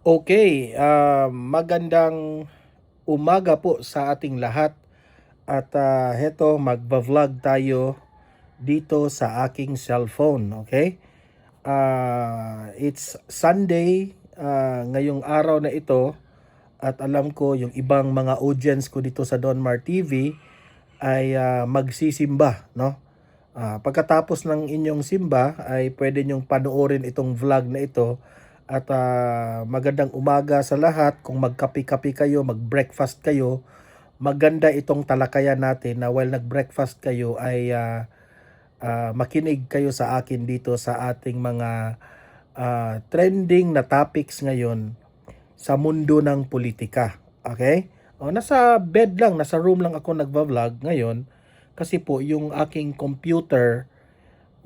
Okay, magandang umaga po sa ating lahat at heto magba-vlog tayo dito sa aking cellphone, okay? It's Sunday ngayong araw na ito at alam ko yung ibang mga audience ko dito sa Donmar TV ay magsisimba, no? Pagkatapos ng inyong simba ay pwede nyong panoorin itong vlog na ito at magandang umaga sa lahat. Kung magkape-kape kayo, mag-breakfast kayo, maganda itong talakayan natin na while nag-breakfast kayo ay makinig kayo sa akin dito sa ating mga trending na topics ngayon sa mundo ng politika. Okay? Nasa bed lang, nasa room lang ako nagva-vlog ngayon kasi po yung aking computer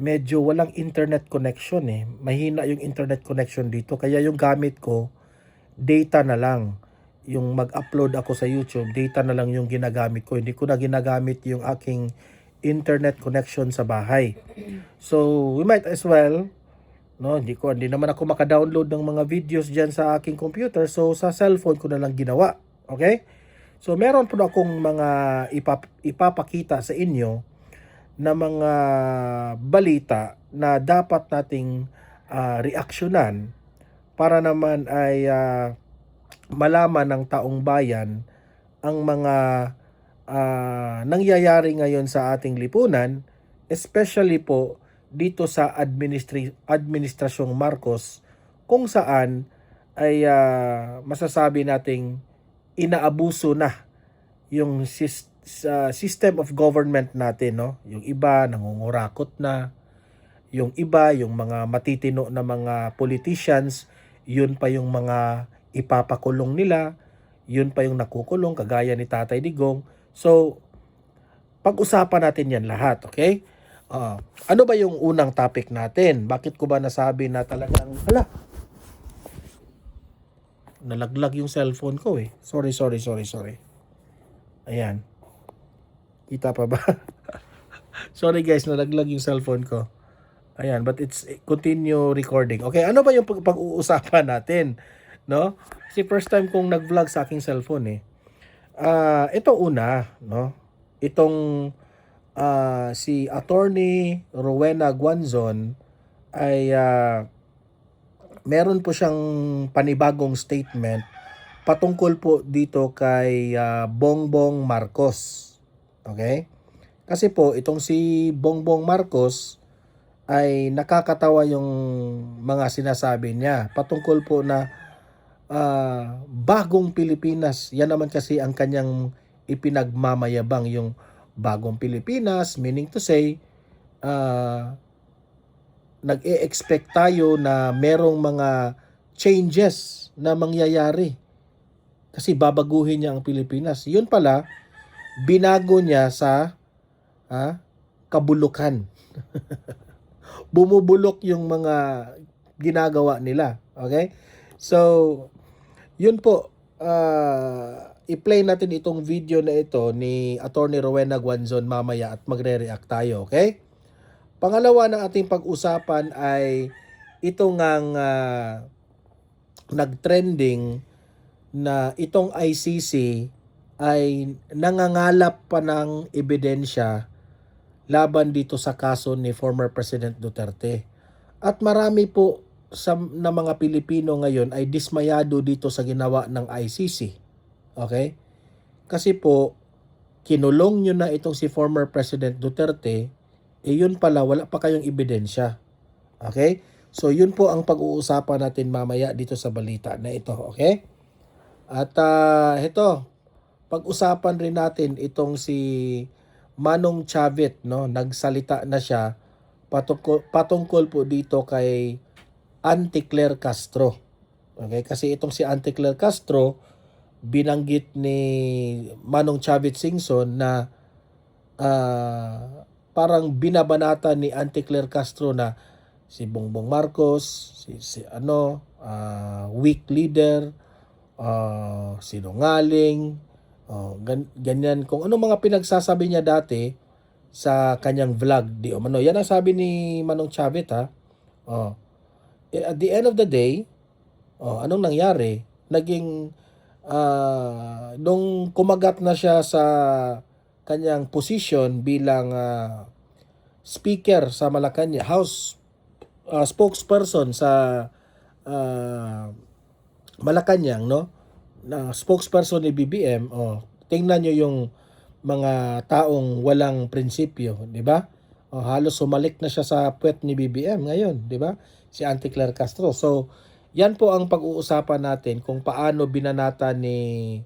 medyo walang internet connection eh. Mahina yung internet connection dito kaya yung gamit ko data na lang. Yung mag-upload ako sa YouTube, data na lang yung ginagamit ko. Hindi ko na ginagamit yung aking internet connection sa bahay. So, we might as well, no, hindi naman ako maka-download ng mga videos diyan sa aking computer. So, sa cellphone ko na lang ginawa. Okay? So, meron po akong mga ipapakita sa inyo na mga balita na dapat nating reaksyonan para naman ay malaman ng taong bayan ang mga nangyayari ngayon sa ating lipunan, especially po dito sa Administrasyong Marcos kung saan ay masasabi nating inaabuso na yung system of government natin, no? Yung iba nangungurakot na, yung iba yung mga matitino na mga politicians, yun pa yung mga ipapakulong nila, yun pa yung nakukulong kagaya ni Tatay Digong. So, pag-usapan natin yan lahat, okay? Ano ba yung unang topic natin? Bakit ko ba nasabi na talagang, nalaglag yung cellphone ko eh. Sorry. Ayan. Kita pa ba? Sorry guys, nalaglag yung cellphone ko. Ayan, but it's continue recording. Okay, ano ba yung pag-uusapan natin? No? Kasi first time kong nag-vlog sa aking cellphone eh. Ito una, no? Itong si Attorney Rowena Guanzon ay meron po siyang panibagong statement patungkol po dito kay Bongbong Marcos. Okay? Kasi po itong si Bongbong Marcos ay nakakatawa yung mga sinasabi niya patungkol po na bagong Pilipinas. Yan naman kasi ang kanyang ipinagmamayabang, yung bagong Pilipinas, meaning to say nag-e-expect tayo na merong mga changes na mangyayari kasi babaguhin niya ang Pilipinas. Yun pala, binago niya sa kabulukan. Bumubulok yung mga ginagawa nila. Okay? So, yun po. I-play natin itong video na ito ni Attorney Rowena Guanzon mamaya at magre-react tayo. Okay? Pangalawa na ating pag-usapan ay ito ngang nag-trending na itong ICC ay nangangalap pa ng ebidensya laban dito sa kaso ni former President Duterte. At marami po na mga Pilipino ngayon ay dismayado dito sa ginawa ng ICC. Okay? Kasi po, kinulong nyo na itong si former President Duterte, yun pala, wala pa kayong ebidensya. Okay? So, yun po ang pag-uusapan natin mamaya dito sa balita na ito. Okay? At ito, pag-usapan rin natin itong si Manong Chavit, no? Nagsalita na siya patungkol po dito kay Auntie Claire Castro. Okay? Kasi itong si Auntie Claire Castro, binanggit ni Manong Chavit Singson na parang binabanata ni Auntie Claire Castro na si Bongbong Marcos, weak leader, sinungaling, ganyan. Kung ano mga pinagsasabi niya dati sa kanyang vlog, di umano. Yan ang sabi ni Manong Chavit ha. At the end of the day, Anong nangyari? Naging nung kumagat na siya sa kanyang position bilang speaker sa Malacanang, House spokesperson sa uh, Malacanang, no? Na spokesperson ni BBM, tingnan nyo yung mga taong walang prinsipyo, di ba? Halos sumalik na siya sa puwet ni BBM ngayon, di ba? Si Auntie Claire Castro. So, yan po ang pag-uusapan natin kung paano binanata ni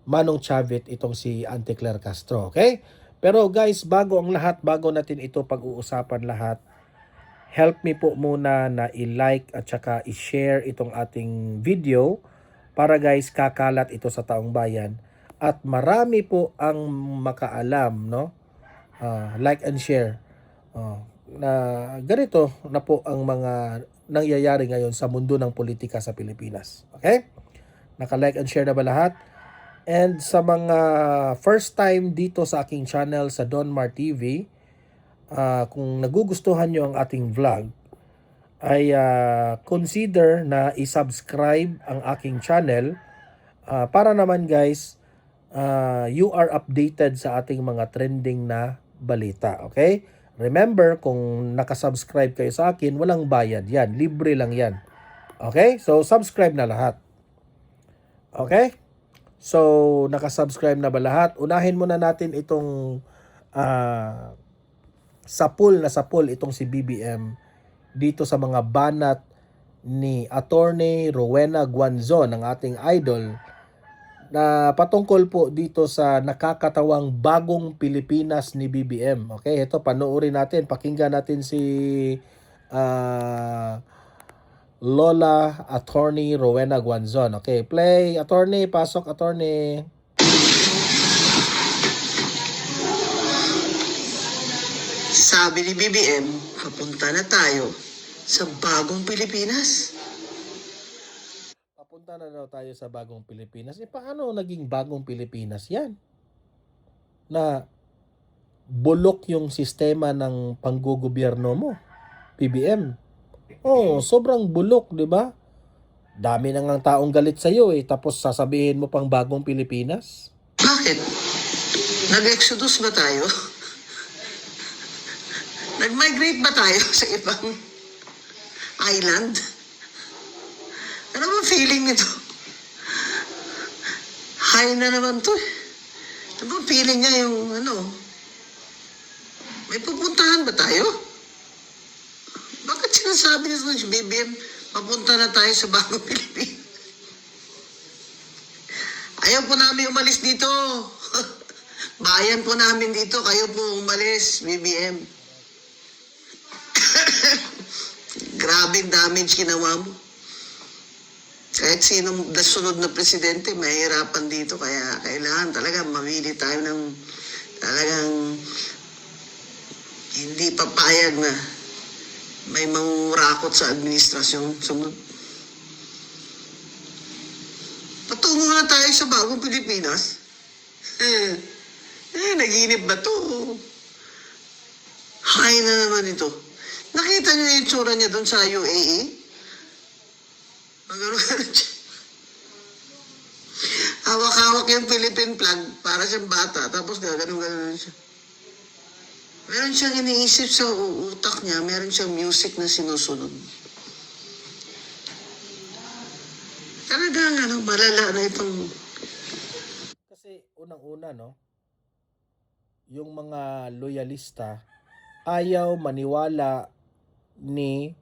Manong Chavit itong si Auntie Claire Castro, okay? Pero guys, bago ang lahat, bago natin ito pag-uusapan lahat, help me po muna na i-like at saka i-share itong ating video para guys kakalat ito sa taong bayan at marami po ang makaalam, no? Like and share na ganito na po ang mga nangyayari ngayon sa mundo ng politika sa Pilipinas. Okay? Naka-like and share na ba lahat? And sa mga first time dito sa aking channel sa Donmar TV, kung nagugustuhan nyo ang ating vlog, ay consider na i-subscribe ang aking channel para naman guys, you are updated sa ating mga trending na balita. Okay? Remember, kung nakasubscribe kayo sa akin, walang bayad yan. Libre lang yan. Okay? So, subscribe na lahat. Okay? So, nakasubscribe na ba lahat? Unahin muna natin itong sapul itong si BBM dito sa mga banat ni Attorney Rowena Guanzon, ang ating idol, na patungkol po dito sa nakakatawang bagong Pilipinas ni BBM. Okay, ito panoorin natin, pakinggan natin si Lola Attorney Rowena Guanzon. Okay, play, attorney, pasok attorney. Sabi ni BBM, papunta na tayo sa bagong Pilipinas. Papunta na daw tayo sa bagong Pilipinas. Paano naging bagong Pilipinas yan? Na bulok yung sistema ng panggogobyerno mo, BBM. Sobrang bulok, di ba? Dami na ngang taong galit sa'yo tapos sasabihin mo pang bagong Pilipinas? Bakit? Nag-exodus ba tayo? Nag-migrate ba tayo sa ibang island? Ano ba feeling nito? High na naman to. Ano ba feeling niya yung may pupuntahan ba tayo? Bakit sinasabi niya sa BBM, papunta na tayo sa bagong Pilipinas? Ayaw po namin umalis dito. Bayan po namin dito, kayo po umalis, BBM. Grabing damage ginawa mo. Kahit sinong sunod na presidente, mahirapan dito. Kaya kailangan talaga mamili tayo ng talagang hindi papayag na may mangurakot sa administrasyon. Sunod. Patungo na tayo sa bagong Pilipinas. Naginip ba to? High na naman ito. Nakita niyo yung tsura niya doon sa UAE? Magano-gano siya. Hawak-hawak yung Philippine flag para siyang bata. Tapos gano'n-gano'n siya. Meron siyang iniisip sa utak niya. Meron siyang music na sinusunod. Talagang malala na itong... Kasi unang-una, no? Yung mga loyalista ayaw maniwala ni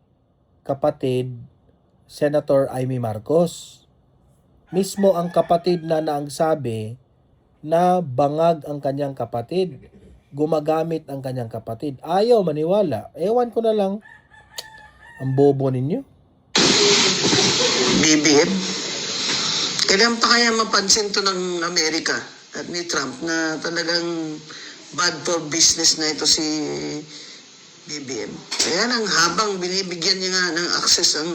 kapatid Senator Amy Marcos. Mismo ang kapatid na naangsabi na bangag ang kanyang kapatid. Gumagamit ang kanyang kapatid. Ayaw maniwala. Ewan ko na lang. Ang bobo ninyo. BBM? Kailan pa kaya mapansin to ng Amerika at ni Trump na talagang bad for business na ito si BBM? Kaya nang habang binibigyan niya nga ng access ang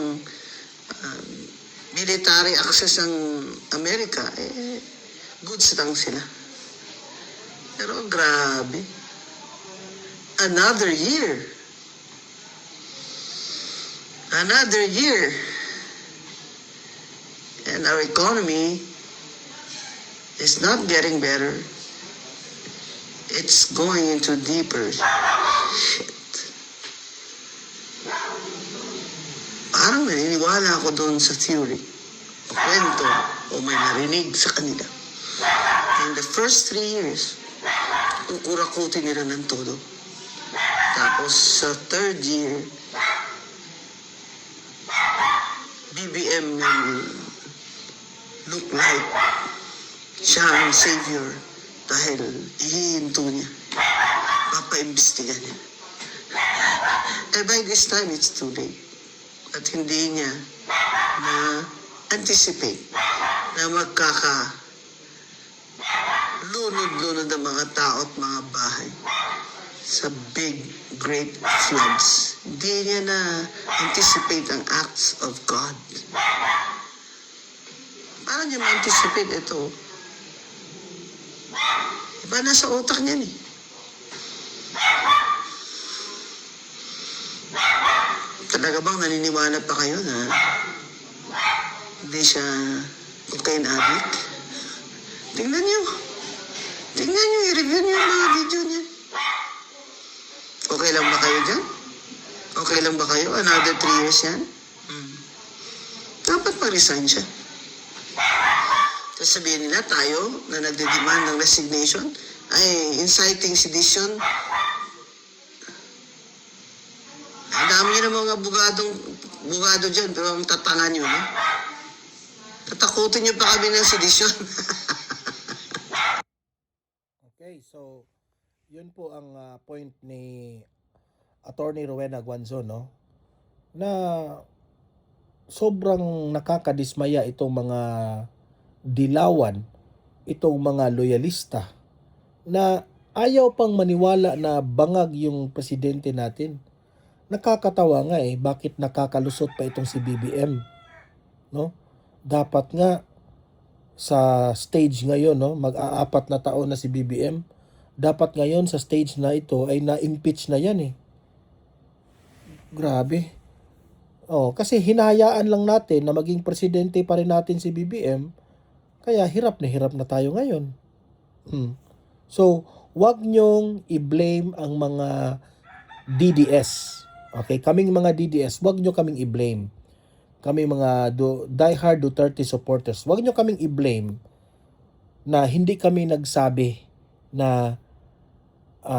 military access ng Amerika, goods lang sila. Pero grabe. Another year. and our economy is not getting better. It's going into deeper shit. Parang naniniwala ako doon sa theory, o kwento, o may narinig sa kanila. In the first 3 years, kukurakutin nila ng todo. Tapos sa third year, BBM will look like siya ang savior dahil ihihinto niya. Papaimbestiga niya. And by this time, it's too late. At hindi niya na-anticipate na lunod-lunod ang mga tao at mga bahay sa big, great floods. Hindi niya na-anticipate ang acts of God. Paano niya ma-anticipate ito? Iba nasa utak niya eh. Talaga bang naniniwala pa kayo na hindi siya cocaine addict? Tingnan niyo. Tingnan niyo, i-review niyo yung mga video niya. Okay lang ba kayo dyan? Okay lang ba kayo? Another 3 years yan? Dapat mag-resign siya. Tapos sabihin nila, tayo na nagde-demand ng resignation ay inciting sedition. Ang dami nyo ng mga bugado dyan, pero ang tatangan nyo, no? Tatakutin nyo pa kami ng sedition. Okay, so yun po ang point ni Attorney Rowena Guanzon, no? Na sobrang nakakadismaya itong mga dilawan, itong mga loyalista na ayaw pang maniwala na bangag yung presidente natin. Nakakatawa nga bakit nakakalusot pa itong si BBM, no? Dapat nga sa stage ngayon, no, mag-aapat na taon na si BBM, dapat ngayon sa stage na ito ay na-impeach na yan Grabe. Kasi hinahayaan lang natin na maging presidente pa rin natin si BBM, kaya hirap na tayo ngayon. So, wag nyong i-blame ang mga DDS. Okay, kaming mga DDS, wag nyo kaming i-blame. Kami mga diehard Duterte supporters, wag nyo kaming i-blame na hindi kami nagsabi na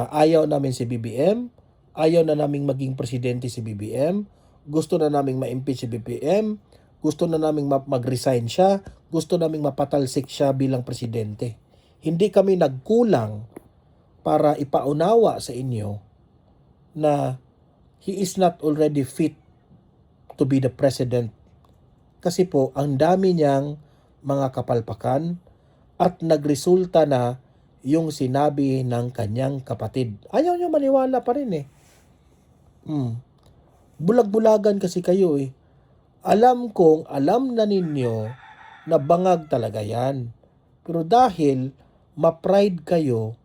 ayaw namin si BBM, ayaw na naming maging presidente si BBM, gusto na naming ma-impeach si BBM, gusto na naming mag-resign siya, gusto naming mapatalsik siya bilang presidente. Hindi kami nagkulang para ipaunawa sa inyo na he is not already fit to be the president. Kasi po, ang dami niyang mga kapalpakan at nagresulta na yung sinabi ng kanyang kapatid. Ayaw niyo maniwala pa rin Bulag-bulagan kasi kayo Alam na ninyo na bangag talaga yan. Pero dahil ma-pride kayo,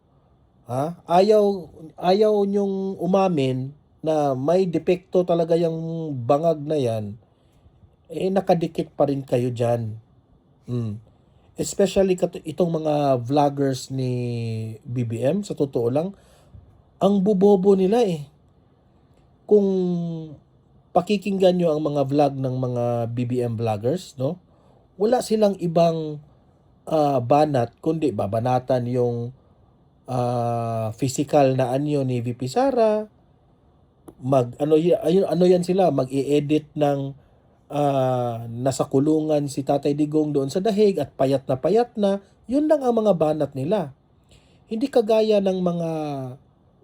ayaw nyong umamin na may depekto talaga yung bangag na yan, nakadikit pa rin kayo dyan. Especially itong mga vloggers ni BBM, sa totoo lang, ang bubobo nila Kung pakikinggan nyo ang mga vlog ng mga BBM vloggers, no? Wala silang ibang banat, kundi babanatan yung physical na anyo ni VP Sara, ano yan sila, mag-i-edit ng nasa kulungan si Tatay Digong doon sa dahig at payat na, yun lang ang mga banat nila. Hindi kagaya ng mga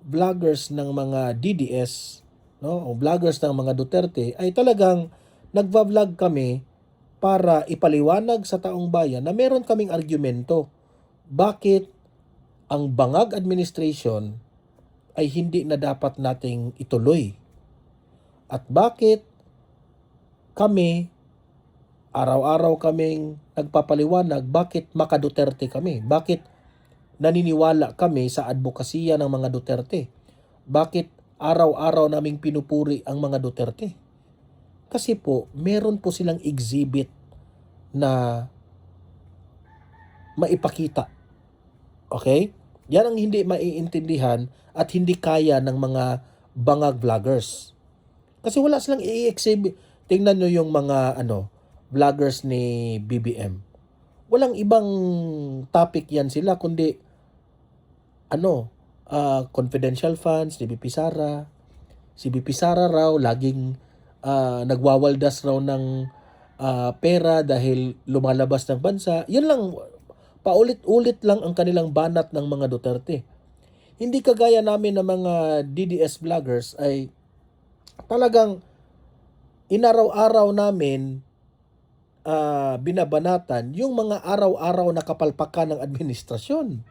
vloggers ng mga DDS, no, o vloggers ng mga Duterte, ay talagang nagva-vlog kami para ipaliwanag sa taong bayan na meron kaming argumento. Bakit ang bangag administration ay hindi na dapat nating ituloy? At bakit kami, araw-araw kaming nagpapaliwanag, bakit maka-Duterte kami? Bakit naniniwala kami sa advokasya ng mga Duterte? Bakit araw-araw naming pinupuri ang mga Duterte? Kasi po, meron po silang exhibit na maipakita. Okay? Yan ang hindi maiintindihan at hindi kaya ng mga bangag vloggers. Kasi wala silang i-exhibit. Tingnan nyo yung mga vloggers ni BBM. Walang ibang topic yan sila kundi confidential funds ni BP Sara. Si BP Sara raw laging nagwawaldas raw ng pera dahil lumalabas ng bansa. Yan lang, paulit-ulit lang ang kanilang banat ng mga Duterte. Hindi kagaya namin ng mga DDS vloggers ay talagang inaraw-araw namin binabanatan yung mga araw-araw na kapalpakan ng administrasyon.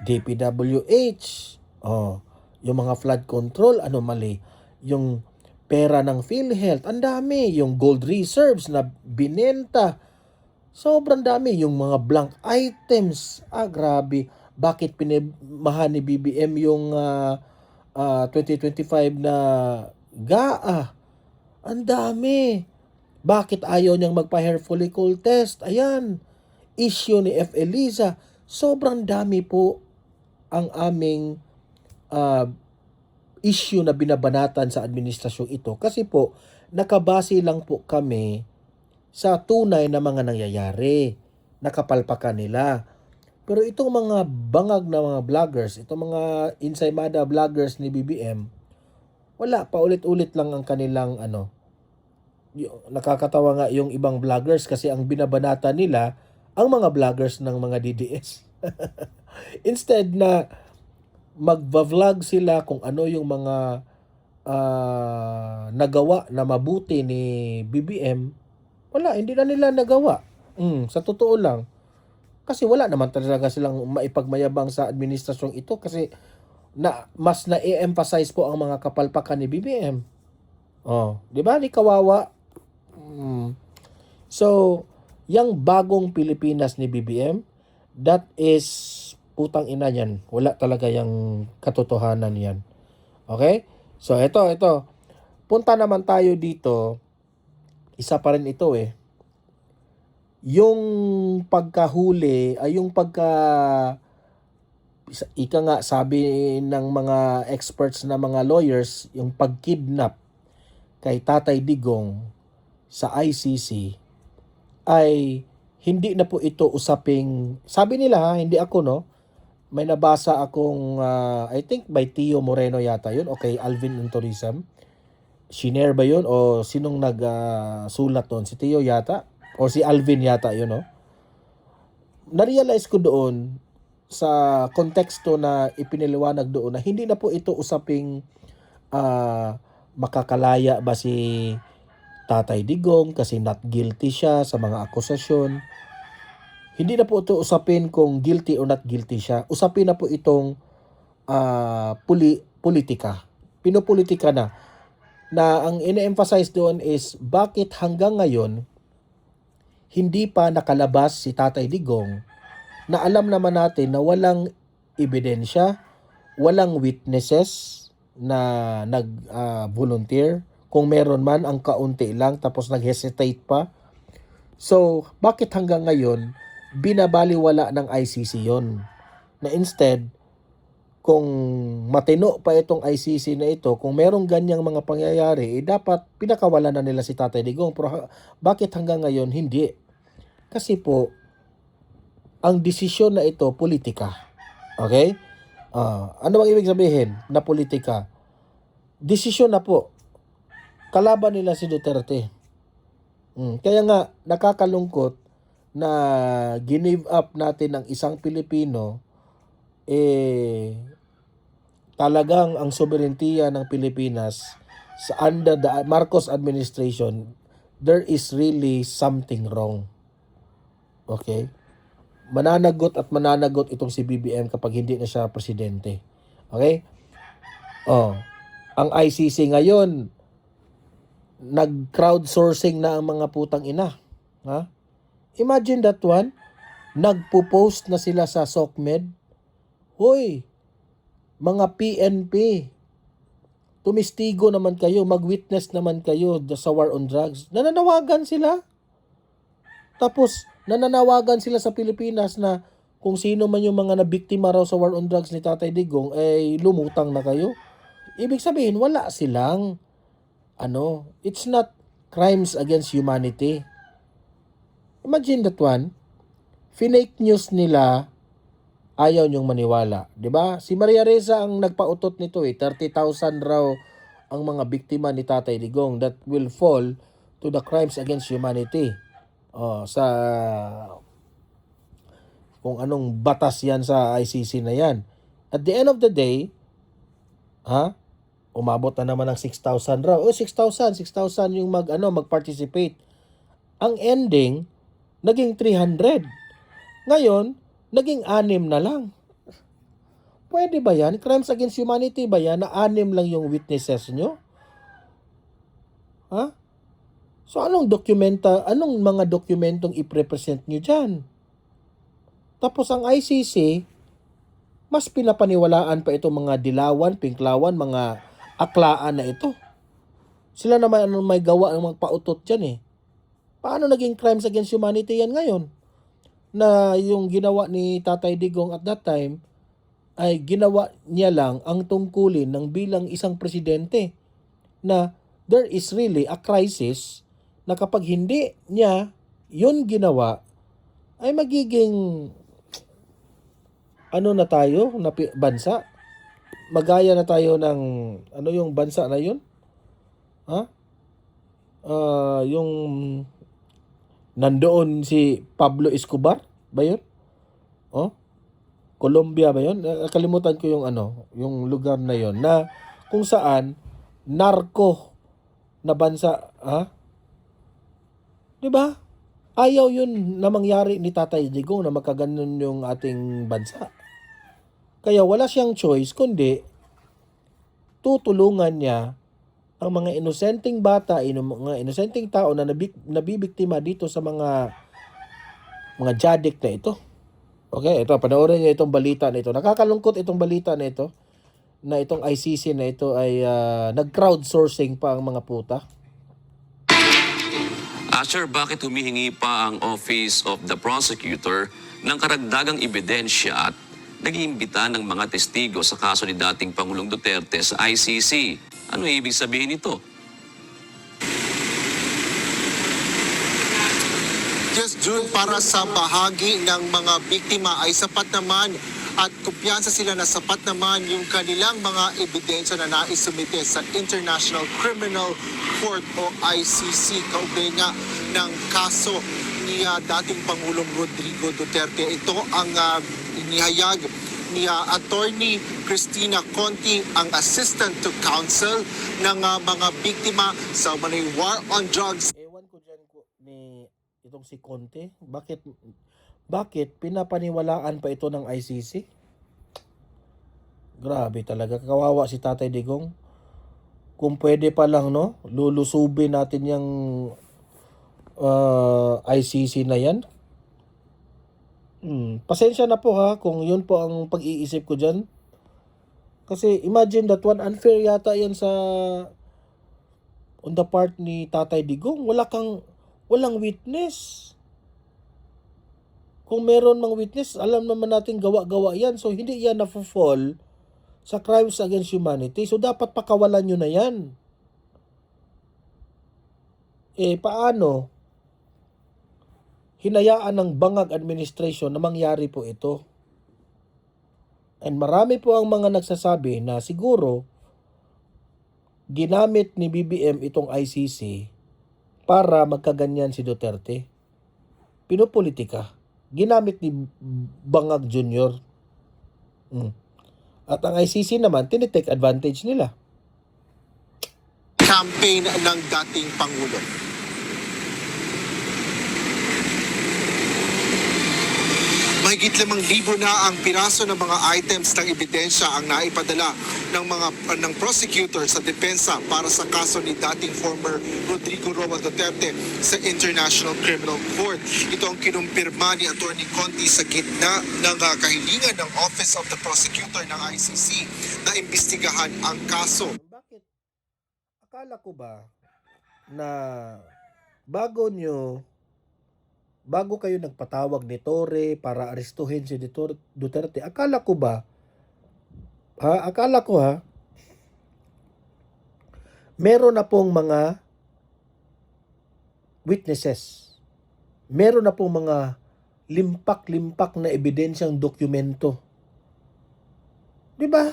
DPWH, yung mga flood control, anomaly, yung pera ng PhilHealth, ang dami, yung gold reserves na binenta, sobrang dami, yung mga blank items, grabe, bakit pinamahan ni BBM yung 2025 na GAA, ang dami, bakit ayaw niyang magpa-hair follicle test, ayan, issue ni F. Eliza, sobrang dami po ang aming issue na binabanatan sa administrasyong ito kasi po nakabase lang po kami sa tunay na mga nangyayari, nakapalpakan nila. Pero itong mga bangag na mga vloggers, itong mga insaymada vloggers ni BBM, wala, paulit-ulit lang ang kanilang nakakatawa nga yung ibang vloggers kasi ang binabanatan nila ang mga vloggers ng mga DDS. Instead na magva-vlog sila kung ano yung mga nagawa na mabuti ni BBM, wala, hindi na nila nagawa. Sa totoo lang. Kasi wala naman talaga silang maipagmayabang sa administrasyong ito kasi mas na-emphasize po ang mga kapalpakan ni BBM. Di ba? Di kawawa. So, yung bagong Pilipinas ni BBM, that is putang ina yan. Wala talaga yung katotohanan yan. Okay? So, ito. Punta naman tayo dito. Isa pa rin ito Yung pagkahuli, ay yung ika nga sabi ng mga experts na mga lawyers, yung pagkidnap kay Tatay Digong sa ICC ay hindi na po ito usaping, sabi nila hindi ako may nabasa akong I think by Tio Moreno yata yun, okay, Alvin Tourism. Shinare ba yun o sinong nagsulat doon? Si Tio yata o si Alvin yata yun Na-realize ko doon sa konteksto na ipiniliwanag doon na hindi na po ito usaping makakalaya ba si Tatay Digong kasi not guilty siya sa mga akusasyon. Hindi na po ito usapin kung guilty or not guilty siya. Usapin na po itong politika. Pinopolitika na ang ine-emphasize doon is bakit hanggang ngayon hindi pa nakalabas si Tatay Digong na alam naman natin na walang ebidensya, walang witnesses na nag-volunteer. Kung meron man, ang kaunti lang tapos nag-hesitate pa. So, bakit hanggang ngayon binabaliwala ng ICC yon? Na instead, kung matino pa itong ICC na ito, kung merong ganyang mga pangyayari, dapat pinakawalan na nila si Tatay Digong. Pero bakit hanggang ngayon hindi? Kasi po, ang desisyon na ito, politika. Okay? Ano bang ibig sabihin na politika? Desisyon na po. Kalaban nila si Duterte. Kaya nga, nakakalungkot na give up natin ng isang Pilipino talagang ang soberentiya ng Pilipinas sa under the Marcos administration, there is really something wrong. Okay? Mananagot at mananagot itong si BBM kapag hindi na siya presidente. Okay? Ang ICC ngayon, nag-crowdsourcing na ang mga putang ina. Ha? Imagine that one. Nagpo-post na sila sa SOCMED. Hoy, mga PNP, tumistigo naman kayo, mag-witness naman kayo sa war on drugs. Nananawagan sila. Tapos, nananawagan sila sa Pilipinas na kung sino man yung mga nabiktima raw sa war on drugs ni Tatay Digong, ay lumutang na kayo. Ibig sabihin, wala silang, it's not crimes against humanity. Imagine that one, fake news nila, ayaw niyong maniwala. 'Di ba? Si Maria Reza ang nagpautot nito 30,000 raw ang mga biktima ni Tatay Digong that will fall to the crimes against humanity. Sa kung anong batas yan sa ICC na yan. At the end of the day, umabot na naman ng 6,000 raw. 6,000 yung mag-participate. Ang ending, naging 300. Ngayon, naging 6 na lang. Pwede ba yan? Crimes against humanity ba yan na 6 lang yung witnesses nyo? So anong mga dokumentong i-represent nyo dyan? Tapos ang ICC, mas pinapaniwalaan pa itong mga dilawan, pinklawan, mga aklaan na ito. Sila naman ang may gawa ng magpautot dyan eh. Paano naging crimes against humanity yan ngayon? Na yung ginawa ni Tatay Digong at that time, ay ginawa niya lang ang tungkulin ng bilang isang presidente na there is really a crisis na kapag hindi niya yun ginawa, ay magiging na tayo na bansa? Magaya na tayo ng yung bansa na yun? Yung nandoon si Pablo Escobar ba yun? Colombia ba yun? Kalimutan ko yung lugar na yun na kung saan narco na bansa, 'di ba? Ayaw yun na mangyari ni Tatay Digong na magkaganon yung ating bansa. Kaya wala siyang choice kundi tutulungan niya ang mga inosenteng bata, mga inosenteng tao na nabibiktima dito sa mga jadik na ito. Okay, ito, panoorin niyo itong balita na ito. Nakakalungkot itong balita na ito, na itong ICC na ito ay nag-crowdsourcing pa ang mga puta. Sir, bakit humihingi pa ang Office of the Prosecutor ng karagdagang ebidensya at nag-iimbita ng mga testigo sa kaso ni dating Pangulong Duterte sa ICC? Ano ibig sabihin nito? Just June, para sa bahagi ng mga biktima ay sapat naman at kumpiyansa sila na sapat naman yung kanilang mga ebidensya na naisumite sa International Criminal Court o ICC kaugnay nga ng kaso ni dating Pangulong Rodrigo Duterte. Ito ang inihayag ni Attorney Cristina Conti, ang Assistant to Counsel ng mga biktima sa umanay war on drugs. Ewan ko dyan ni itong si Conte, bakit pinapaniwalaan pa ito ng ICC? Grabe talaga, kawawa si Tatay Digong. Kung pwede pa lang, lulusubin natin yung ICC na yan. Pasensya na po kung yun po ang pag-iisip ko dyan. Kasi imagine that one, unfair yata yan on the part ni Tatay Digong. Walang witness. Kung meron mang witness, alam naman natin gawa-gawa yan. So, hindi yan na-fall sa crimes against humanity. So, dapat pakawalan nyo na yan. Paano? Hinayaan ng bangag administration na mangyari po ito. And marami po ang mga nagsasabi na siguro ginamit ni BBM itong ICC para magkaganyan si Duterte. Pinopolitika. Ginamit ni Bangag Jr. At ang ICC naman, tinitake advantage nila. Campaign ng dating Pangulo. Mahigit 5,000 na ang piraso ng mga items ng ebidensya ang naipadala ng prosecutor sa depensa para sa kaso ni dating former Rodrigo Roa Duterte sa International Criminal Court. Ito ang kinumpirma ni Attorney Conti sa gitna ng kahilingan ng Office of the Prosecutor ng ICC na imbestigahan ang kaso. Bakit? Akala ko ba na bago bago kayo nagpatawag ni Torre para arestuhin si Duterte, akala ko meron na pong mga witnesses. Meron na pong mga limpak-limpak na ebidensyang dokumento. 'Di ba?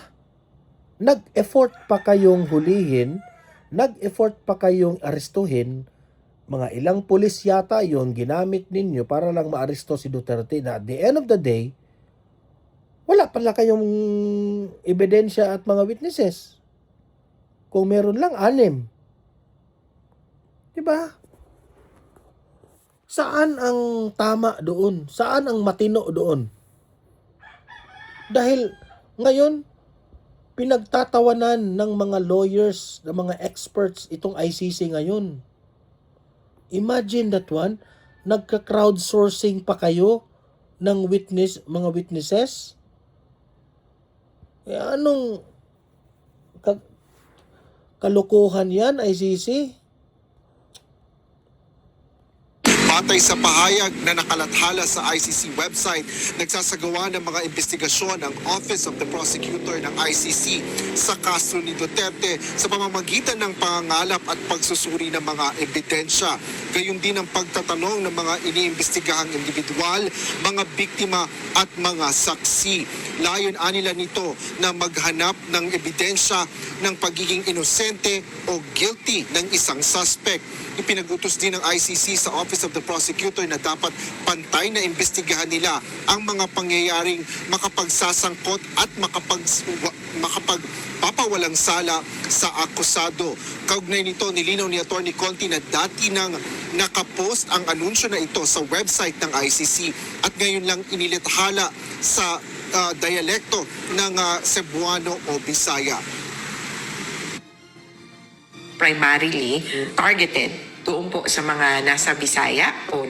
Nag-effort pa kayong hulihin, nag-effort pa kayong arestuhin, mga ilang pulis yata yon ginamit ninyo para lang maaresto si Duterte, na at the end of the day, wala pala kayong ebidensya at mga witnesses. Kung meron lang, 6. 'Di ba? Saan ang tama doon? Saan ang matino doon? Dahil ngayon, pinagtatawanan ng mga lawyers, ng mga experts itong ICC ngayon. Imagine that one, nagka-crowdsourcing pa kayo ng mga witnesses? Anong kalokohan yan, ICC? Batay sa pahayag na nakalathala sa ICC website, nagsasagawa ng mga investigasyon ang Office of the Prosecutor ng ICC sa kaso ni Duterte sa pamamagitan ng pangangalap at pagsusuri ng mga ebidensya. Gayon din ang pagtatanong ng mga iniimbestigahang individual, mga biktima at mga saksi. Layon anila nito na maghanap ng ebidensya ng pagiging inosente o guilty ng isang suspect. Ipinag-utos din ng ICC sa Office of the Prosecutor na dapat pantay na imbestigahan nila ang mga pangyayaring makapagsasangkot at makapagpapawalang sala sa akusado. Kaugnay nito, nilinaw ni Atty. Conti na dati nang nakapost ang anunsyo na ito sa website ng ICC at ngayon lang inilathala sa dialekto ng Cebuano o Bisaya. Primarily targeted doon po sa mga nasa Bisaya o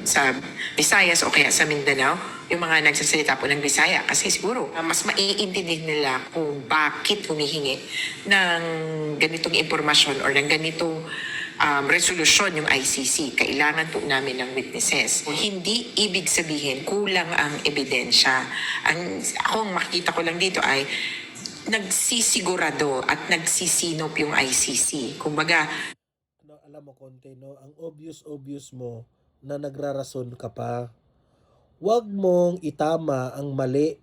sa Visayas o kaya sa Mindanao, yung mga nagsasalita po ng Bisaya, kasi siguro mas maiintindi nila kung bakit humihingi ng ganitong impormasyon or ng ganitong resolusyon yung ICC. Kailangan po namin ng witnesses. Hindi ibig sabihin kulang ang ebidensya. Ang makikita ko lang dito ay nagsisigurado at nagsisinop yung ICC. Kumbaga, alam mo, Conte, no? Ang obvious mo na nagrarason ka pa. Huwag mong itama ang mali.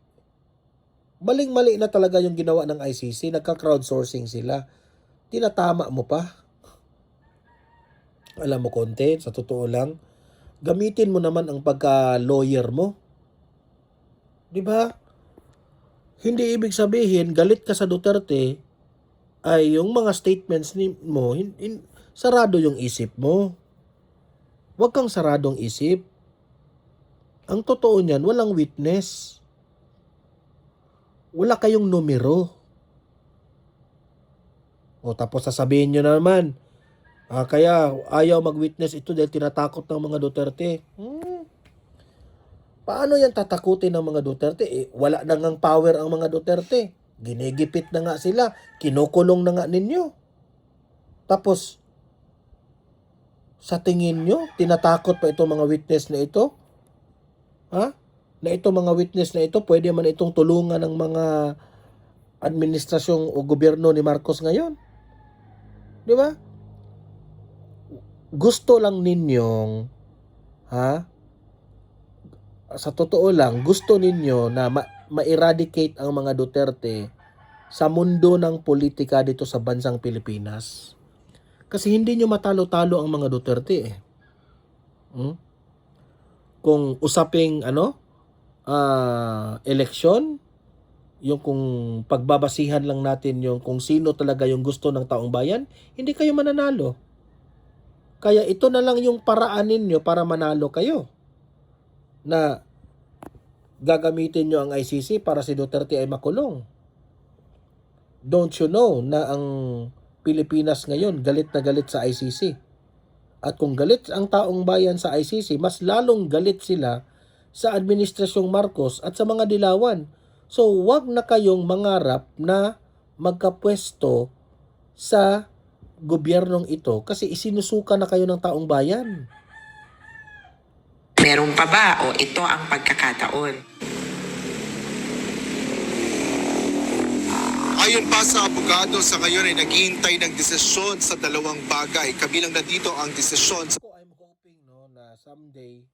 Maling-mali na talaga yung ginawa ng ICC. Nagka-crowdsourcing sila. Tinatama mo pa. Alam mo, Conte, sa totoo lang, gamitin mo naman ang pagka-lawyer mo. Di ba? Hindi ibig sabihin, galit ka sa Duterte, ay yung mga statements mo, sarado yung isip mo. Huwag kang saradong isip. Ang totoo niyan, walang witness. Wala kayong numero. O tapos sasabihin nyo naman, kaya ayaw mag-witness ito dahil tinatakot ng mga Duterte. Paano yan tatakutin ng mga Duterte? Wala na ngang power ang mga Duterte. Ginigipit na nga sila. Kinukulong na nga ninyo. Tapos, sa tingin nyo, tinatakot pa itong mga witness na ito? Na itong mga witness na ito, pwede man itong tulungan ng mga administrasyong o gobyerno ni Marcos ngayon? Di ba? Gusto lang ninyong, sa totoo lang, gusto ninyo na ma-eradicate ang mga Duterte sa mundo ng politika dito sa bansang Pilipinas. Kasi hindi nyo matalo-talo ang mga Duterte eh. Kung usaping eleksyon, yung kung pagbabasihan lang natin yung kung sino talaga yung gusto ng taong bayan, hindi kayo mananalo. Kaya ito na lang yung paraan ninyo para manalo kayo. Na gagamitin nyo ang ICC para si Duterte ay makulong. Don't you know na ang Pilipinas ngayon galit na galit sa ICC? At kung galit ang taong bayan sa ICC, mas lalong galit sila sa Administrasyong Marcos at sa mga dilawan. So wag na kayong mangarap na magkapwesto sa gobyernong ito kasi isinusuka na kayo ng taong bayan. meron pa ba o ito ang pagkakataon? Ayon pa sa abogado, sa ngayon ay naghihintay ng desisyon sa dalawang bagay. Kabilang na dito ang desisyon sa Ako, I'm hoping na someday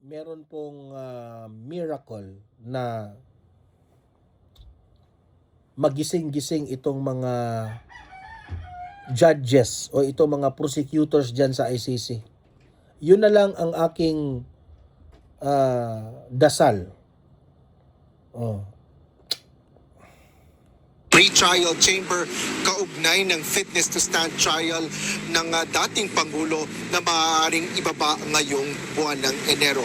meron pong miracle na magising-gising itong mga judges o itong mga prosecutors dyan sa ICC. Yun na lang ang aking dasal. pre-trial chamber kaugnay ng fitness to stand trial ng dating Pangulo na maaaring ibaba ngayong buwan ng Enero.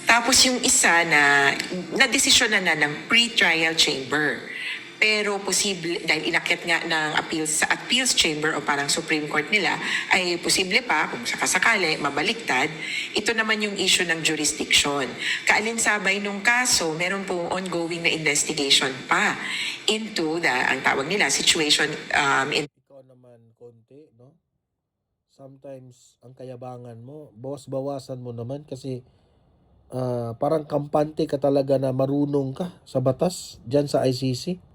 Tapos yung isa na desisyonan na ng pre-trial chamber. Pero posible, dahil inakyat nga ng sa appeals chamber o parang Supreme Court nila, ay posible pa, kung sakasakali, mabaliktad, ito naman yung issue ng jurisdiction. Kaalinsabay nung kaso, meron pong ongoing na investigation pa into ang tawag nila, situation in Ikaw naman konti, no? Sometimes ang kayabangan mo, bawas-bawasan mo naman kasi parang kampante ka talaga na marunong ka sa batas dyan sa ICC.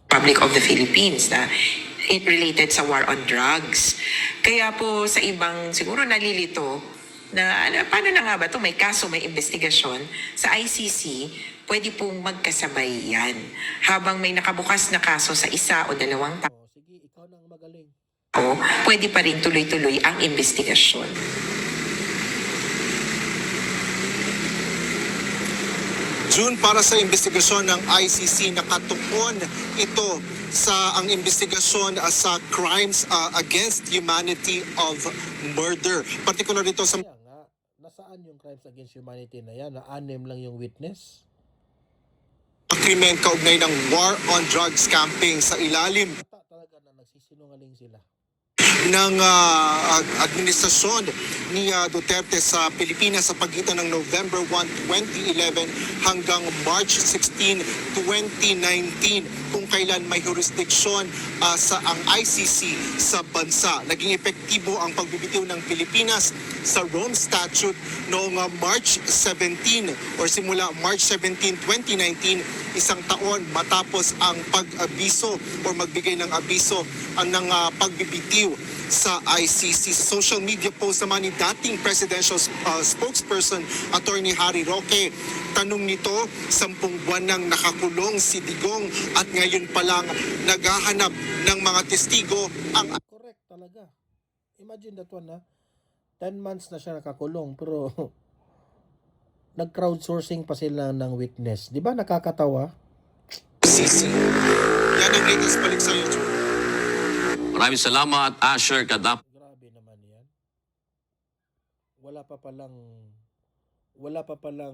Republic of the Philippines na it related sa war on drugs. Kaya po sa ibang siguro nalilito na paano na nga ba ito? May kaso, may investigasyon sa ICC, pwede pong magkasabay yan. Habang may nakabukas na kaso sa isa o dalawang Sige, ikaw nang magaling. tao, pwede pa rin tuloy-tuloy ang investigasyon. June, para sa investigasyon ng ICC, nakatuon ito sa ang investigasyon sa crimes against humanity of murder. Particular dito sa Kaya nga, nasaan yung crimes against humanity na yan? Na 6 lang yung witness? krimen kaugnay ng war on drugs campaign sa ilalim Bata talaga na nagsisinungaling sila. ng administrasyon ni Duterte sa Pilipinas sa pagitan ng November 1, 2011 hanggang March 16, 2019 kung kailan may jurisdiksyon sa ang ICC sa bansa. Naging epektibo ang pagbibitiw ng Pilipinas sa Rome Statute noong March 17 or simula March 17, 2019, isang taon matapos ang pag-abiso o magbigay ng abiso ng pagbibitiw sa ICC. Sa social media post naman ni dating presidential spokesperson Attorney Harry Roque, tanong nito, 10 buwan nang nakakulong si Digong at ngayon pa lang naghahanap ng mga testigo ang Correct talaga. Imagine that one, ha? 10 months na siya nakakulong pero nag-crowdsourcing pa sila ng witness. Di ba nakakatawa? ICC. Yan ang latest balik sa YouTube. Maraming salamat, Asher Kadap. Grabe naman yan. Wala pa palang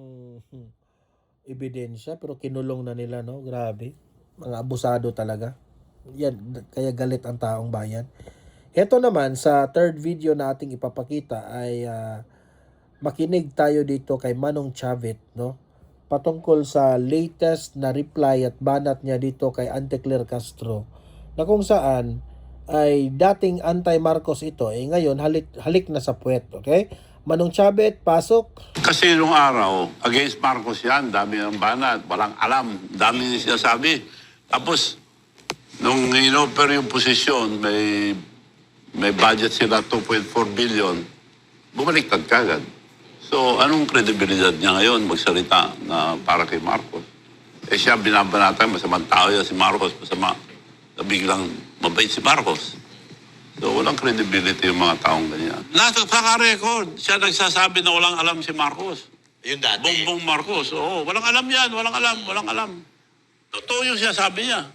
ebidensya pero kinulong na nila, no? Grabe. Mga abusado talaga. Yan, kaya galit ang taong bayan. Ito naman, sa third video na ating ipapakita ay makinig tayo dito kay Manong Chavit, no? Patungkol sa latest na reply at banat niya dito kay Ante Claire Castro na kung saan ay dating anti-Marcos ito, ngayon halik na sa puwet, okay? Manong Chavit, pasok. Kasi nung araw, against Marcos yan, dami ng banat, walang alam, dami niya sinasabi. Tapos, nung in-offer yung posisyon, may budget sila 2.4 billion, bumaliktad kagad. So, anong kredibilidad niya ngayon magsalita na para kay Marcos? Eh siya binabanatan, masamang tao yan si Marcos, masama na biglang mabait si Marcos. So, walang credibility yung mga taong ganyan. Nasa record siya nagsasabi na walang alam si Marcos. Yung dati. Bongbong Marcos, oo. Walang alam yan, walang alam. Totoo yung sinasabi niya.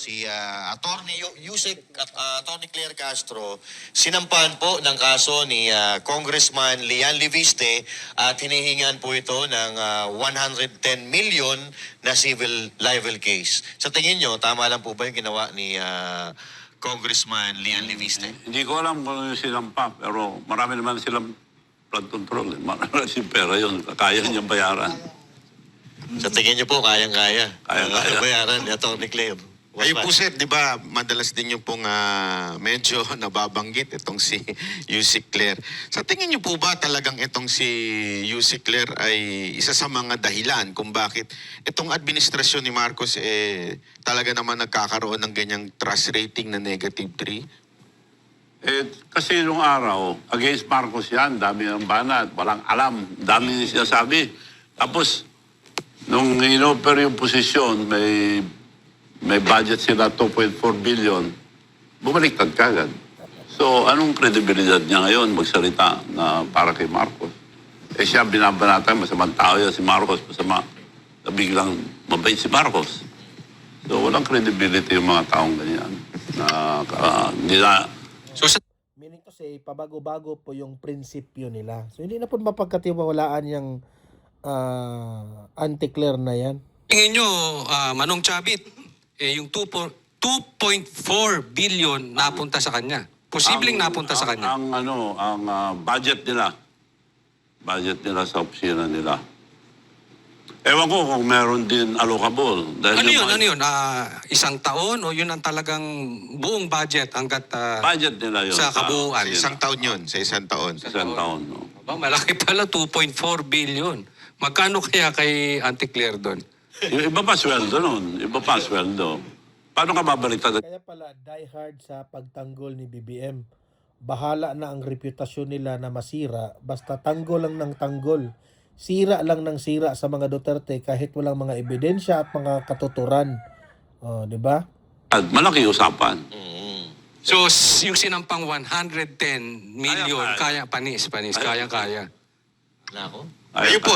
Si Attorney Yusek at Attorney Claire Castro sinampahan po ng kaso ni Congressman Lian Liviste at hinihingan po ito ng 110 million na civil libel case. Sa tingin nyo, tama lang po ba yung ginawa ni Congressman Lian Liviste? Hindi ko alam kung ano yung sinampa, pero marami naman silang flood control. Marami silang pera yun. Kaya niyang bayaran. Sa tingin nyo po, kayang-kaya. Kayang-kaya. Bayaran ni Attorney Claire. Ayun po sir, di ba madalas din yung pong medyo nababanggit itong si Yusek Claire. Sa tingin niyo po ba talagang itong si Yusek Claire ay isa sa mga dahilan kung bakit itong administrasyon ni Marcos talaga naman nagkakaroon ng ganyang trust rating na -3? Kasi nung araw, against Marcos yan, dami ng banat, walang alam, dami siya sabi. Tapos, nung in-offer yung posisyon, may budget sila 2.4 billion, bumaliktad kagad. So, anong kredibilidad niya ngayon magsalita na para kay Marcos? Siya binabanatan, masamang tao yan si Marcos, masama na biglang mabait si Marcos. So, walang credibility yung mga taong ganyan. Hindi na, So sa Meaning to say, pabago-bago po yung prinsipyo nila. So, hindi na po mapagkatiwalaan yung anti-Claire na yan. Tingin nyo, Manong Chavit, yung 2.4 billion napunta sa kanya. Posibleng napunta sa kanya. Ang budget nila sa opisina nila. Ewan ko kung meron din allocable. Dahil Ano yun? Isang taon o yun ang talagang buong budget hanggat budget nila yun. sa kabuuan? Isang taon yun, sa isang taon. Isang taon. No? Aba, malaki pala, 2.4 billion. Magkano kaya kay Auntie Claire doon? Yung iba pa sweldo nun. Iba pa sweldo. Paano ka babaliktad? Kaya pala, die hard sa pagtanggol ni BBM. Bahala na ang reputasyon nila na masira, basta tanggol lang ng tanggol. Sira lang ng sira sa mga Duterte kahit walang mga ebidensya at mga katuturan. Di ba? Malaki usapan. So, yung sinampang 110 million, kaya panis, kaya. Ayun po,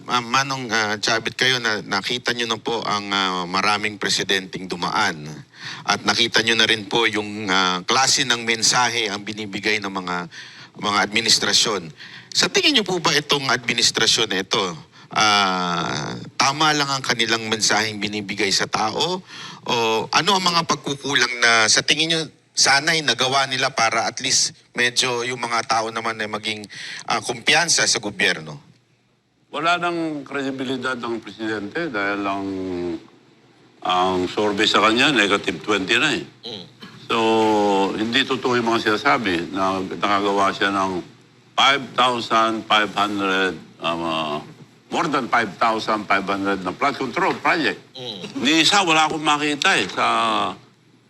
Manong Chavit, kayo na nakita nyo na po ang maraming presidenteng dumaan. At nakita nyo na rin po yung klase ng mensahe ang binibigay ng mga administrasyon. Sa tingin nyo po ba itong administrasyon na ito, tama lang ang kanilang mensaheng binibigay sa tao? O ano ang mga pagkukulang na sa tingin nyo sana'y nagawa nila para at least medyo yung mga tao naman ay maging kumpiyansa sa gobyerno? Wala nang kredibilidad ng presidente dahil ang survey sa kanya, -20 na eh. So, hindi totoo yung mga sinasabi na nakagawa siya ng 5,500, more than 5,500 na flood control project. Ni isa, wala akong makita eh.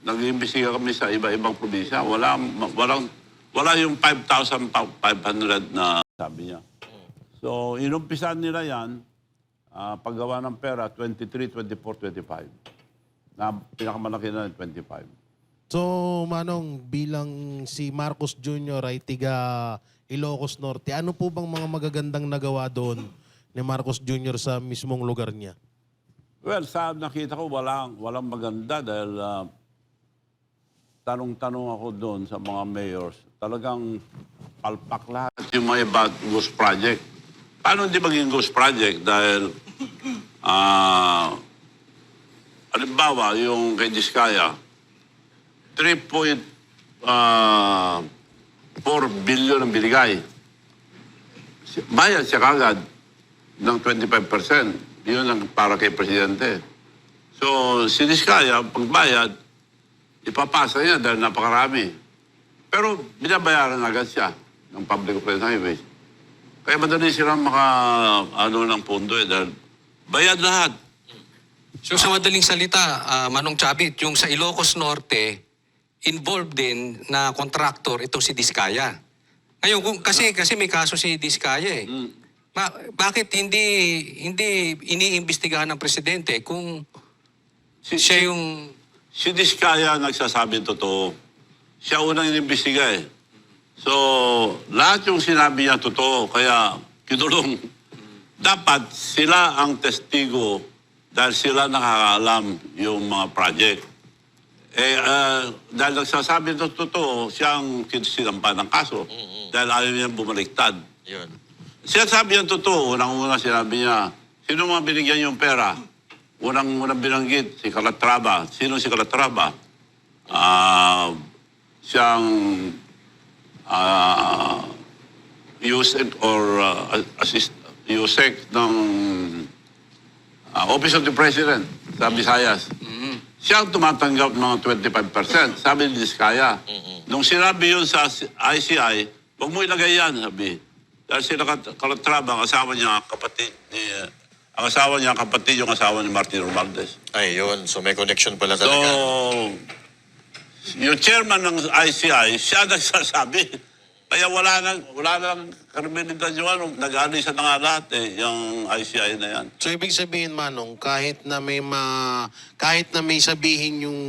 Nag-iimbestiga kami sa iba-ibang probinsya. Wala yung 5,500 na sabi niya. So, inumpisan nila yan, paggawa ng pera, 23, 24, 25. Na pinakamalaki na 25. So, Manong, bilang si Marcos Jr. ay tiga Ilocos Norte, ano po bang mga magagandang nagawa doon ni Marcos Jr. sa mismong lugar niya? Well, sa nakita ko, walang maganda dahil tanong-tanong ako doon sa mga mayors. Talagang palpak lahat yung mga about ghost project. Paano hindi maging ghost project? Dahil, halimbawa, yung kay Diskaya, 3.4 billion ang binigay. Bayad siya kagad ng 25%. Yun ang para kay Presidente. So, si Diskaya, pagbayad, ipapasa niya dahil napakarami. Pero binabayaran agad siya ng Public Operating Highways. Kaya madali silang ng pondo dahil bayad lahat. So sa madaling salita, Manong Chavit, yung sa Ilocos Norte, involved din na contractor itong si Diskaya. Ngayon, kasi may kaso si Diskaya eh. Bakit hindi iniimbestigahan ng presidente kung siya yung... Si Diskaya nagsasabi totoo. Siya unang inimbestiga eh. So, lahat yung sinabi niya totoo, kaya kinulong. Dapat sila ang testigo dahil sila nakakaalam yung mga project. Dahil nagsasabi ng totoo, siyang sinampa ng kaso. Dahil ayaw niya bumaliktad. Yun. Sinasabi niya totoo, unang-una sinabi niya, sino mga binigyan yung pera? Unang binanggit, si Calatrava. Sino si Calatrava? Siyang USEC or USEC ng Office of the President sa Visayas. siya ang tumatanggap ng mga 25%. Sabi ni Diskaya. Nung sinabi yun sa ICI, huwag mo ilagay yan, sabi. Dahil sila Calatrava, ang asawa niya, kapatid ni... ang asawa niya, kapatid yung asawa ni Martin Romualdez. Ayun, so may connection pala So, talaga. yung chairman ng ICI, siya nagsasabi. Kaya wala nang kriminalidad yung ano, nag-alisa na nga lahat yung ICI na yan. So ibig sabihin, Manong, kahit na may sabihin yung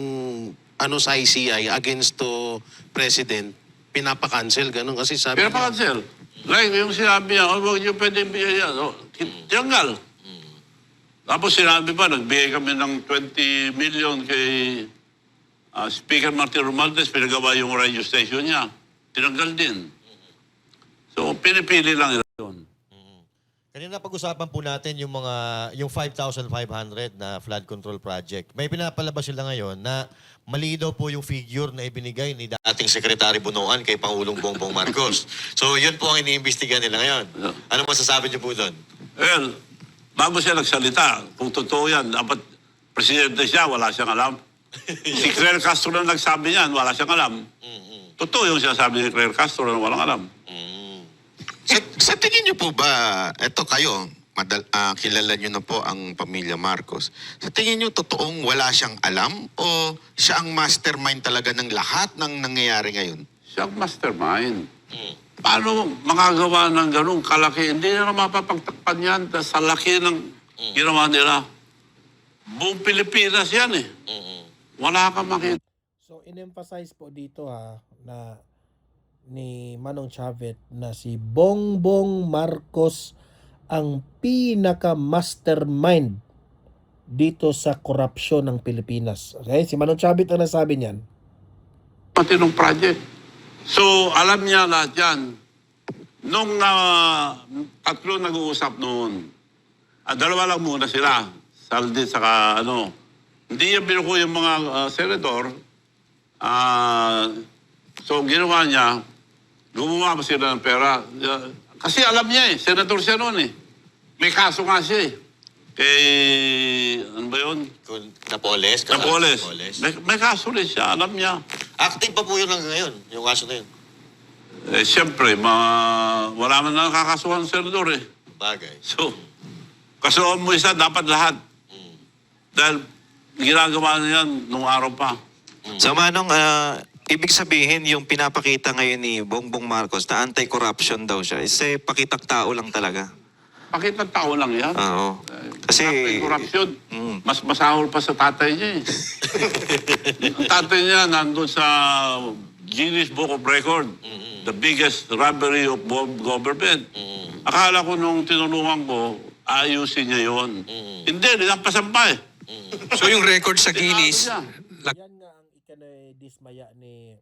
ano sa ICI against to president, pinapa-cancel, ganun kasi sabi Pero pa-cancel. Like yung sinabi niya, huwag niyo pwede bigay yan. Tiyanggal. Tapos sinabi pa, nagbigay kami ng 20 million kay Speaker Martin Romualdez, pinagawa yung radio station niya. Tinanggal din. So, pinipili lang yun. Kanina pag-usapan po natin yung 5,500 na flood control project. May pinapalabas sila ngayon na mali daw po yung figure na ibinigay ni dating Secretary Bunuan kay Pangulong Bongbong Marcos. So, yun po ang iniimbestigan nila ngayon. Ano masasabi niyo po doon? Well, bago siya nagsalita, kung totoo yan, dapat presidente siya, wala siyang alam. Si Claire Castro na nagsabi niyan, wala siyang alam. Totoo yung sinasabi ni Claire Castro na walang alam. Sa tingin niyo po ba, eto kayo, kilala niyo na po ang pamilya Marcos. Sa tingin niyo, totoong wala siyang alam o siya ang mastermind talaga ng lahat ng nangyayari ngayon? Siya ang mastermind. Paano makagawa ng ganung kalaki? Hindi na mapapagtakpan yan sa laki ng ginawa nila. Buong Pilipinas yan eh. Wala kang makita. So, in-emphasize po dito na ni Manong Chavez na si Bongbong Marcos ang pinaka-mastermind dito sa korupsyon ng Pilipinas. Okay? Si Manong Chavez ang nasabi niyan. Matinong project. So, alam niya lahat yan. Nung tatlo nag-uusap noon, dalawa lang muna sila. Saldi saka ano. Hindi niya binuko yung mga senador. So, ginawa niya, gumawa pa sila ng pera. Kasi alam niya senador siya noon eh. May kaso nga siya eh. Kay, ano ba yun? Napoles? Napoles. May kaso rin siya, alam niya. Active pa po yun hanggang ngayon, yung kaso na yun. Siyempre, wala man na nakakasuhan ng senador eh. Bagay. So, kasuhan mo isa, dapat lahat. Dahil ginagawa na yan nung araw pa. So Manong, ibig sabihin yung pinapakita ngayon ni Bongbong Marcos na anti-corruption daw siya, pakitang tao lang talaga. Pakitang tao lang yan. Oo. Kasi... Korupsyon. Mas masahol pa sa tatay niya eh. Ang tatay niya nandun sa Guinness Book of Record. The biggest robbery of government. Akala ko nung tinulungan ko, ayusin niya yun. Hindi, nilampasan pa eh. So yung record sa Guinness, Yan nga ang ikinay-dismaya ni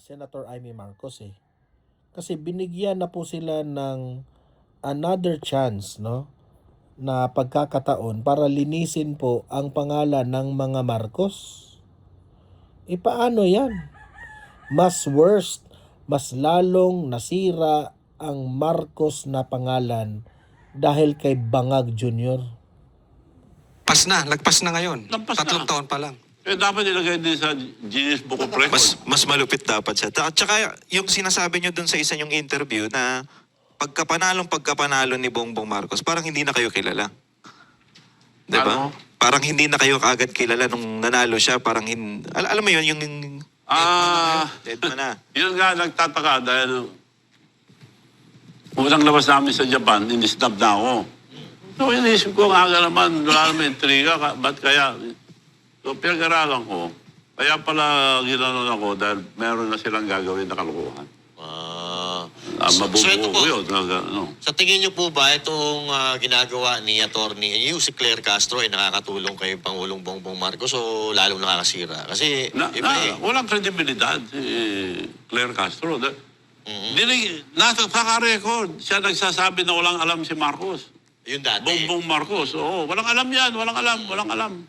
Senator Amy Marcos eh. Kasi binigyan na po sila ng another chance, no? Na pagkakataon para linisin po ang pangalan ng mga Marcos. Paano yan? Mas worst, mas lalong nasira ang Marcos na pangalan dahil kay Bangag Jr. lagpas na ngayon. Lagpas na. 3 taon pa lang. Dapat ilagay din sa Guinness Book of Record. Mas malupit dapat siya. At saka yung sinasabi niyo dun sa isa niyong interview na pagkapanalo ni Bongbong Marcos, parang hindi na kayo kilala. Diba? Ano? Parang hindi na kayo kaagad kilala nung nanalo siya. Parang alam mo yun, yung dead mo na. Yun nga nagtataka dahil unang labas namin sa Japan, inisnab na ako. So inisip ko nga naman, wala naman intriga, ba't kaya? So pinag-aralan ko, kaya pala ginanon ako dahil meron na silang gagawin na kalukuhan. So ito po, Mabubuo yun. Ano. sa tingin niyo po ba itong ginagawa ni Attorney si Claire Castro ay nakakatulong kay Pangulong Bongbong Marcos o lalong nakakasira? Kasi Walang kredibilidad si Claire Castro. Nasa record siya nagsasabi na walang alam si Marcos. yun dati. Bongbong Marcos. Oo, walang alam yan. Walang alam.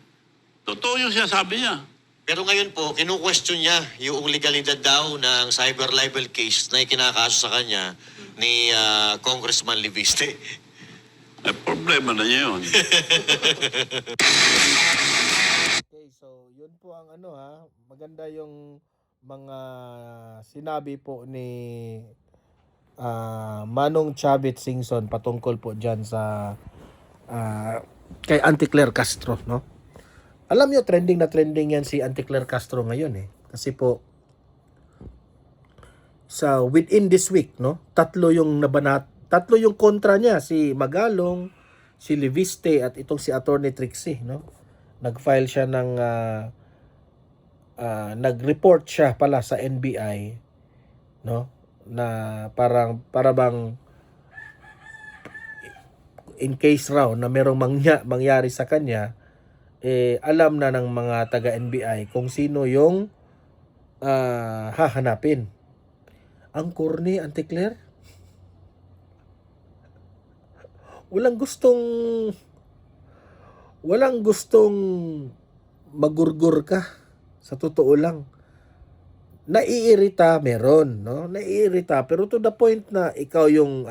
Totoo yung sinasabi niya. Pero ngayon po, kinu-question niya yung legalidad daw ng cyber libel case na ikinakaso sa kanya ni Congressman Liviste. Problema na niya yun. yun po ang ano ha, maganda yung mga sinabi po ni Manong Chavit Singson patungkol po dyan sa kay Auntie Claire Castro, no? Alam nyo, trending na trending yan si Auntie Claire Castro ngayon eh. Kasi po, sa within this week, no? Tatlo yung kontra niya, si Magalong, si Leviste at itong si Attorney Trixie, no? Nag-file siya ng nag-report siya pala sa NBI, no? Na para bang in case raw na merong mangyari sa kanya, alam na ng mga taga NBI kung sino yung hahanapin. Ang corny, Auntie Claire. Walang gustong magurgur ka. Sa totoo lang. Naiirita, meron, no? Naiirita, pero to the point na ikaw yung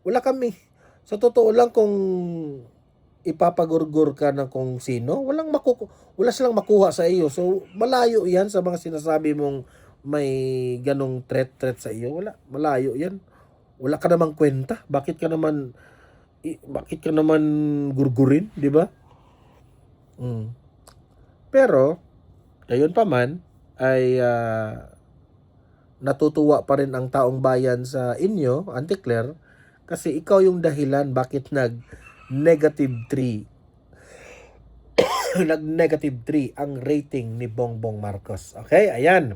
wala kami. Sa totoo lang, kung ipapagurgur ka na kung sino, wala silang makuha sa iyo. So, malayo yan sa mga sinasabi mong may ganong threat sa iyo. Malayo yan. Wala ka namang kwenta. Bakit ka naman gurgurin, di ba? Pero, gayon pa man, ay natutuwa pa rin ang taong bayan sa inyo, Auntie Claire, kasi ikaw yung dahilan bakit nag-negative 3 nag-negative 3 ang rating ni Bongbong Marcos. Okay, ayan.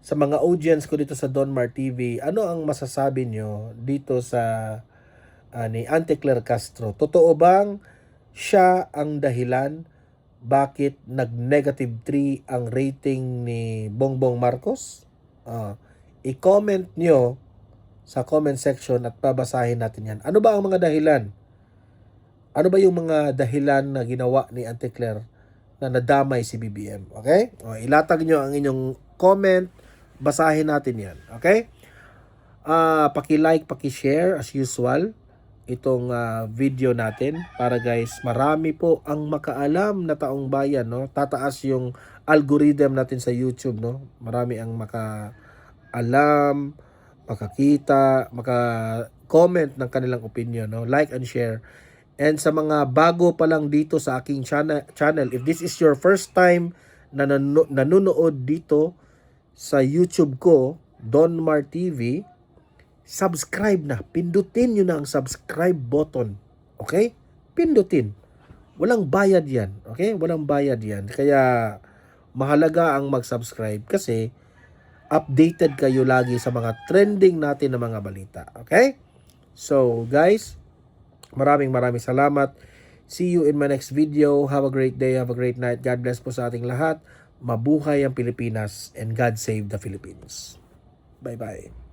Sa mga audience ko dito sa Donmar TV, ano ang masasabi nyo dito sa ni Auntie Claire Castro? Totoo bang siya ang dahilan bakit nag-negative 3 ang rating ni Bongbong Marcos? I-comment nyo sa comment section at babasahin natin yan. Ano ba ang mga dahilan? Ano ba yung mga dahilan na ginawa ni Auntie Claire na nadamay si BBM? Okay? Ilatag nyo ang inyong comment. Basahin natin yan. Okay? Paki-like, paki-share as usual itong video natin para guys, marami po ang makaalam na taong bayan, no? Tataas yung algorithm natin sa YouTube, no? Marami ang makaalam, makakita, maka-comment ng kanilang opinion, no? Like and share. And sa mga bago pa lang dito sa aking channel, if this is your first time na nanonood dito sa YouTube ko, Donmar TV, subscribe na. Pindutin nyo na ang subscribe button. Okay? Pindutin. Walang bayad yan. Okay? Walang bayad yan. Kaya mahalaga ang mag-subscribe kasi updated kayo lagi sa mga trending natin na mga balita. Okay? So, guys, maraming salamat. See you in my next video. Have a great day. Have a great night. God bless po sa ating lahat. Mabuhay ang Pilipinas and God save the Philippines. Bye-bye.